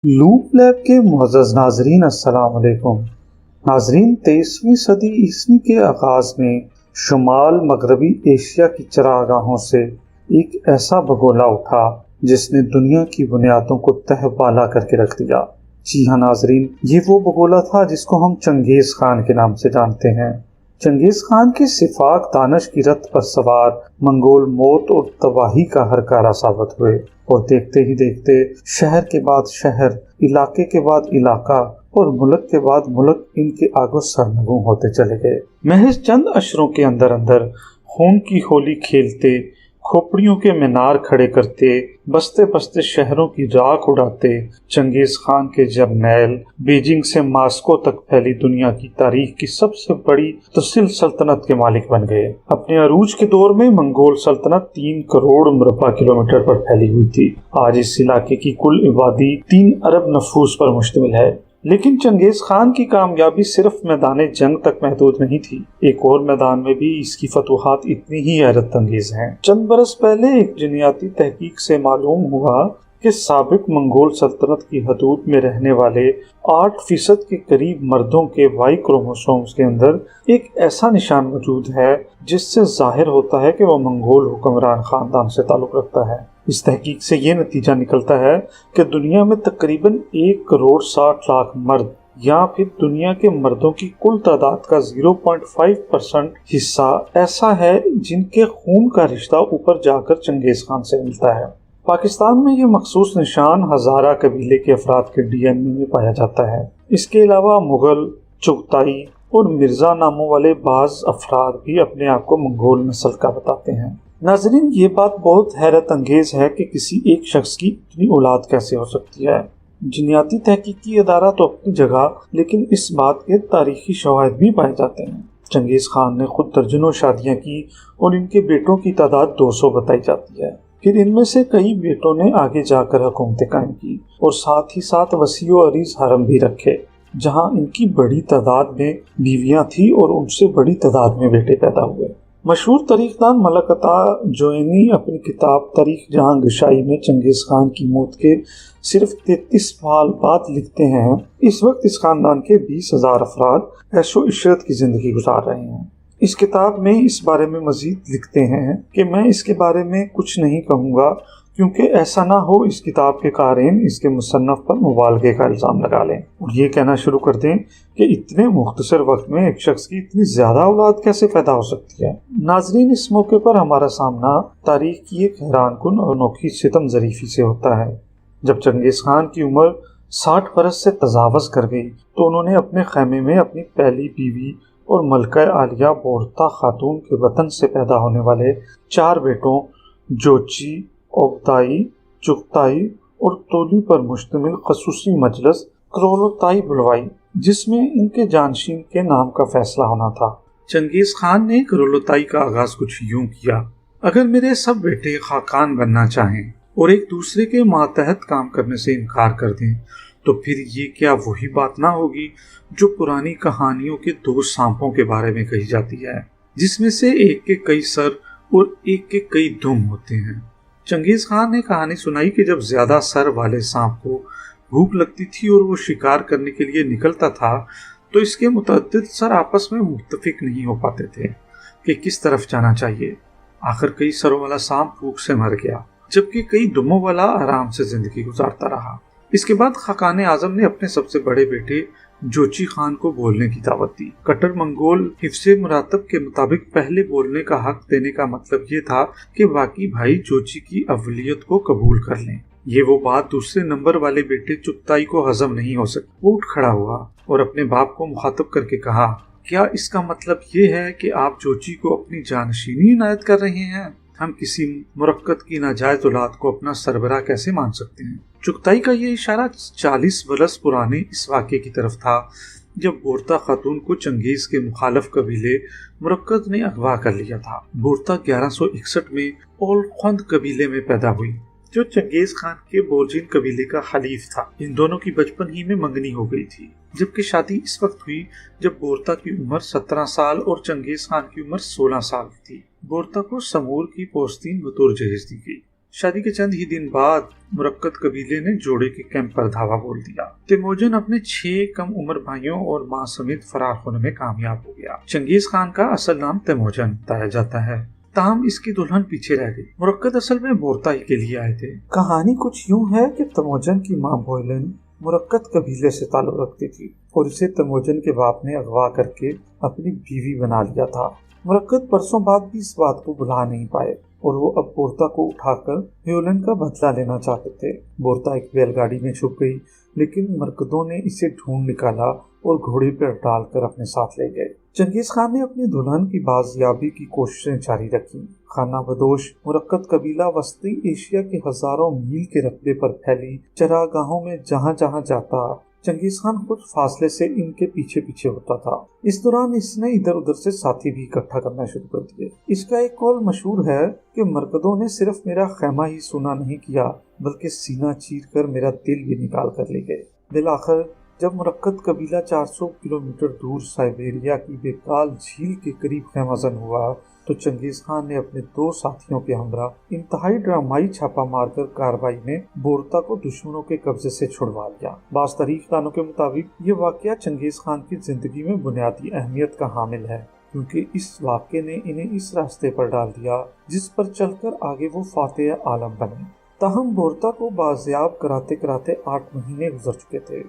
Loop lab کے معزز ناظرین السلام علیکم۔ ناظرین، 23ویں صدی عیسوی کے آغاز میں شمال مغربی ایشیا کی چراگاہوں سے ایک ایسا بگولا اٹھا جس نے دنیا کی بنیادوں کو تہ بالا کر کے رکھ دیا۔ جی ہاں ناظرین، یہ وہ بگولا تھا جس کو ہم چنگیز خان کے نام سے جانتے ہیں۔ چنگیز خان کے سفاک دانش کی رتھ پر سوار منگول موت اور تباہی کا ہرکارہ ثابت ہوئے، اور دیکھتے ہی دیکھتے شہر کے بعد شہر، علاقے کے بعد علاقہ اور ملک کے بعد ملک ان کے آگے سرنگوں ہوتے چلے گئے۔ محض چند اشروں کے اندر اندر خون کی ہولی کھیلتے، کھوپڑیوں کے مینار کھڑے کرتے، بستے بستے شہروں کی راکھ اڑاتے، چنگیز خان کے جرنیل بیجنگ سے ماسکو تک پھیلی دنیا کی تاریخ کی سب سے بڑی تسل سلطنت کے مالک بن گئے۔ اپنے عروج کے دور میں منگول سلطنت 3 کروڑ مربع کلومیٹر پر پھیلی ہوئی تھی۔ آج اس علاقے کی کل آبادی 3 ارب نفوس پر مشتمل ہے۔ لیکن چنگیز خان کی کامیابی صرف میدان جنگ تک محدود نہیں تھی، ایک اور میدان میں بھی اس کی فتوحات اتنی ہی حیرت انگیز ہیں۔ چند برس پہلے ایک جنیاتی تحقیق سے معلوم ہوا کہ سابق منگول سلطنت کی حدود میں رہنے والے 8% کے قریب مردوں کے وائی کروموسومز کے اندر ایک ایسا نشان موجود ہے جس سے ظاہر ہوتا ہے کہ وہ منگول حکمران خاندان سے تعلق رکھتا ہے۔ اس تحقیق سے یہ نتیجہ نکلتا ہے کہ دنیا میں تقریباً 1 کروڑ 60 لاکھ مرد، یا پھر دنیا کے مردوں کی کل تعداد کا 0.5% حصہ ایسا ہے جن کے خون کا رشتہ اوپر جا کر چنگیز خان سے ملتا ہے۔ پاکستان میں یہ مخصوص نشان ہزارہ قبیلے کے افراد کے ڈی این اے میں پایا جاتا ہے۔ اس کے علاوہ مغل، چغتائی اور مرزا ناموں والے بعض افراد بھی اپنے آپ کو منگول نسل کا بتاتے ہیں۔ ناظرین، یہ بات بہت حیرت انگیز ہے کہ کسی ایک شخص کی اتنی اولاد کیسے ہو سکتی ہے۔ جنیاتی تحقیقی ادارہ تو اپنی جگہ، لیکن اس بات کے تاریخی شواہد بھی پائے جاتے ہیں۔ چنگیز خان نے خود درجنوں شادیاں کی اور ان کے بیٹوں کی تعداد 200 بتائی جاتی ہے۔ پھر ان میں سے کئی بیٹوں نے آگے جا کر حکومتیں قائم کی اور ساتھ ہی ساتھ وسیع و عریض حرم بھی رکھے، جہاں ان کی بڑی تعداد میں بیویاں تھیں اور ان سے بڑی تعداد میں بیٹے پیدا ہوئے۔ مشہور تاریخ دان ملک عطا جوینی اپنی کتاب تاریخ جہاں گشائی میں چنگیز خان کی موت کے صرف 33 سال بعد لکھتے ہیں، اس وقت اس خاندان کے 20,000 افراد عیش و عشرت کی زندگی گزار رہے ہیں۔ اس کتاب میں اس بارے میں مزید لکھتے ہیں کہ میں اس کے بارے میں کچھ نہیں کہوں گا کیونکہ ایسا نہ ہو اس کتاب کے قارئین اس کے مصنف پر مبالغے کا الزام لگا لیں اور یہ کہنا شروع کر دیں کہ اتنے مختصر وقت میں ایک شخص کی اتنی زیادہ اولاد کیسے پیدا ہو سکتی ہے۔ ناظرین، اس موقع پر ہمارا سامنا تاریخ کی ایک حیران کن اور انوکھی ستم ظریفی سے ہوتا ہے۔ جب چنگیز خان کی عمر 60 برس سے تجاوز کر گئی تو انہوں نے اپنے خیمے میں اپنی پہلی بیوی اور ملکہ عالیہ بورتا خاتون کے وطن سے پیدا ہونے والے 4 بیٹوں جوچی، اوگتائی، چغتائی اور تولی پر مشتمل خصوصی مجلس کرولوتائی بلوائی، جس میں ان کے جانشین کے نام کا فیصلہ ہونا تھا۔ چنگیز خان نے کرولوتائی کا آغاز کچھ یوں کیا: اگر میرے سب بیٹے خاقان بننا چاہیں اور ایک دوسرے کے ماتحت کام کرنے سے انکار کر دیں تو پھر یہ کیا وہی بات نہ ہوگی جو پرانی کہانیوں کے 2 سانپوں کے بارے میں کہی جاتی ہے، جس میں سے ایک کے کئی سر اور ایک کے کئی دم ہوتے ہیں۔ چنگیز خان نے کہانی سنائی کہ جب زیادہ سر والے سانپ کو بھوک لگتی تھی اور وہ شکار کرنے کے لیے نکلتا تھا تو اس کے متعدد سر آپس میں متفق نہیں ہو پاتے تھے کہ کس طرف جانا چاہیے۔ آخر کئی سروں والا سانپ بھوک سے مر گیا، جبکہ کئی دموں والا آرام سے زندگی گزارتا رہا۔ اس کے بعد خاقان اعظم نے اپنے سب سے بڑے بیٹے جوچی خان کو بولنے کی دعوت دی۔ کٹر منگول حفظ مراتب کے مطابق پہلے بولنے کا حق دینے کا مطلب یہ تھا کہ باقی بھائی جوچی کی اولیت کو قبول کر لیں۔ یہ وہ بات دوسرے نمبر والے بیٹے چغتائی کو ہضم نہیں ہو سکی۔ وہ اٹھ کھڑا ہوا اور اپنے باپ کو مخاطب کر کے کہا، کیا اس کا مطلب یہ ہے کہ آپ جوچی کو اپنی جانشینی عنایت کر رہے ہیں؟ ہم کسی مرکت کی ناجائز اولاد کو اپنا سربراہ کیسے مان سکتے ہیں؟ چغتائی کا یہ اشارہ 40 برس پرانے اس واقعے کی طرف تھا جب بورتا خاتون کو چنگیز کے مخالف قبیلے مرکت نے اغوا کر لیا تھا۔ بورتا 1161 میں اولخوند قبیلے میں پیدا ہوئی جو چنگیز خان کے بورجین قبیلے کا حلیف تھا۔ ان دونوں کی بچپن ہی میں منگنی ہو گئی تھی، جبکہ شادی اس وقت ہوئی جب بورتا کی عمر 17 سال اور چنگیز خان کی عمر 16 سال تھی۔ بورتا کو سمور کی پوستین بطور جہیز دی گئی۔ شادی کے چند ہی دن بعد مرکت قبیلے نے جوڑے کے کیمپ پر دھاوا بول دیا۔ تیموجن اپنے 6 کم عمر بھائیوں اور ماں سمیت فرار ہونے میں کامیاب ہو گیا۔ چنگیز خان کا اصل نام تیموجن بتایا جاتا ہے، تاہم اس کی دلہن پیچھے رہ گئی۔ مرکت اصل میں بورتائی کے لیے آئے تھے۔ کہانی کچھ یوں ہے کہ تیموجن کی ماں بوئلن مرکت قبیلے سے تعلق رکھتی تھی اور اسے تیموجن کے باپ نے اغوا کر کے اپنی بیوی بنا لیا تھا۔ مرکت برسوں بعد بھی اس بات کو بھلا نہیں پائے اور وہ اب بورتا کو اٹھا کر ہیولن کا بدلہ لینا چاہتے تھے۔ بورتا ایک بیل گاڑی میں چھپ گئی، لیکن مرکدوں نے اسے ڈھونڈ نکالا اور گھوڑے پر ڈال کر اپنے ساتھ لے گئے۔ چنگیز خان نے اپنی دلہن کی بازیابی کی کوششیں جاری رکھی۔ خانہ بدوش مرکت قبیلہ وسطی ایشیا کے ہزاروں میل کے رقبے پر پھیلی چراگاہوں میں جہاں جہاں جاتا چنگیز خان خود فاصلے سے ان کے پیچھے پیچھے ہوتا تھا۔ اس دوران اس نے ادھر ادھر سے ساتھی بھی اکٹھا کرنا شروع کر دیے۔ اس کا ایک قول مشہور ہے کہ مرکدوں نے صرف میرا خیمہ ہی سونا نہیں کیا بلکہ سینہ چیر کر میرا دل بھی نکال کر لے گئے۔ بالآخر جب مرکت قبیلہ 400 کلومیٹر دور سائبیریا کی بیکال جھیل کے قریب خیمہ زن ہوا تو چنگیز خان نے اپنے 2 ساتھیوں کے ہمراہ انتہائی ڈرامائی چھاپا مار کر کارروائی میں بورتا کو دشمنوں کے قبضے سے چھڑوا لیا۔ بعض تاریخ دانوں کے مطابق یہ واقعہ چنگیز خان کی زندگی میں بنیادی اہمیت کا حامل ہے، کیونکہ اس واقعے نے انہیں اس راستے پر ڈال دیا جس پر چل کر آگے وہ فاتح عالم بنے۔ تاہم بورتا کو بازیاب کراتے کراتے 8 مہینے گزر چکے تھے۔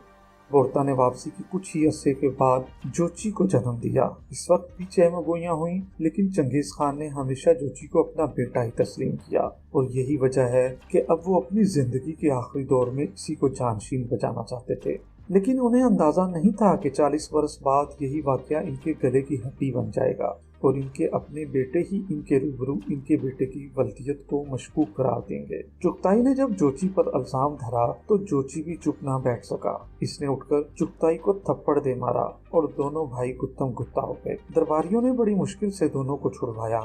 بورتا نے واپسی کی کچھ ہی عرصے کے بعد جوچی کو جنم دیا۔ اس وقت بھی چہم گوئیاں ہوئیں، لیکن چنگیز خان نے ہمیشہ جوچی کو اپنا بیٹا ہی تسلیم کیا اور یہی وجہ ہے کہ اب وہ اپنی زندگی کے آخری دور میں اسی کو جانشین بچانا چاہتے تھے۔ لیکن انہیں اندازہ نہیں تھا کہ 40 برس بعد یہی واقعہ ان کے گلے کی ہڈی بن جائے گا اور ان کے اپنے بیٹے ہی ان کے روبرو ان کے بیٹے کی ولدیت کو مشکوک قرار دیں گے۔ چغتائی نے جب جوچی پر الزام دھرا تو جوچی بھی چپ نہ بیٹھ سکا۔ اس نے اٹھ کر چغتائی کو تھپڑ دے مارا اور دونوں بھائی گتم گتا ہو گئے۔ درباریوں نے بڑی مشکل سے دونوں کو چھڑوایا۔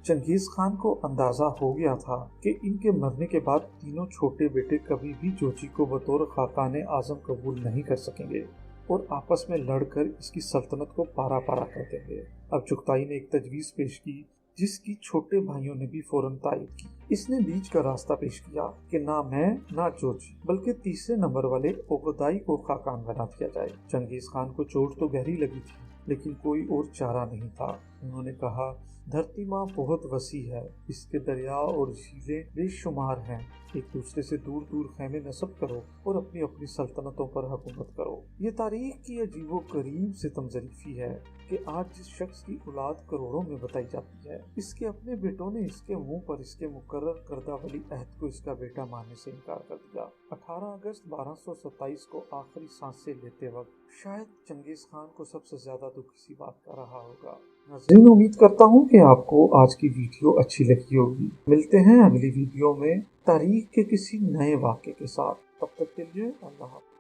چنگیز خان کو اندازہ ہو گیا تھا کہ ان کے مرنے کے بعد تینوں چھوٹے بیٹے کبھی بھی جوچی کو بطور خاقان اعظم قبول نہیں کر سکیں گے اور آپس میں لڑ کر اس کی سلطنت کو پارا پارا کر دیں گے۔ اب چغتائی نے ایک تجویز پیش کی جس کی چھوٹے بھائیوں نے بھی فوراً تائید کی۔ اس نے بیچ کا راستہ پیش کیا کہ نہ میں نہ جوچی بلکہ تیسرے نمبر والے اوغدائی کو خاقان بنا دیا جائے۔ چنگیز خان کو چوٹ تو گہری لگی تھی لیکن کوئی اور چارہ نہیں تھا۔ انہوں نے کہا، دھرتی ماں بہت وسیع ہے، اس کے دریا اور جھیلیں بے شمار ہیں، ایک دوسرے سے دور دور خیمے نصب کرو اور اپنی اپنی سلطنتوں پر حکومت کرو۔ یہ تاریخ کی عجیب و غریب ستم ظریفی ہے کہ آج جس شخص کی اولاد کروڑوں میں بتائی جاتی ہے، اس کے اپنے بیٹوں نے اس کے منہ پر اس کے مقرر کردہ ولی عہد کو اس کا بیٹا ماننے سے انکار کر دیا۔ 18 اگست 1227 کو آخری سانسیں لیتے وقت شاید چنگیز خان کو سب سے زیادہ دکھ اسی بات کا رہا ہوگا۔ ناظرین، امید کرتا ہوں کہ آپ کو آج کی ویڈیو اچھی لگی ہوگی۔ ملتے ہیں اگلی ویڈیو میں تاریخ کے کسی نئے واقعے کے ساتھ۔ تب تک کے لیے اللہ حافظ۔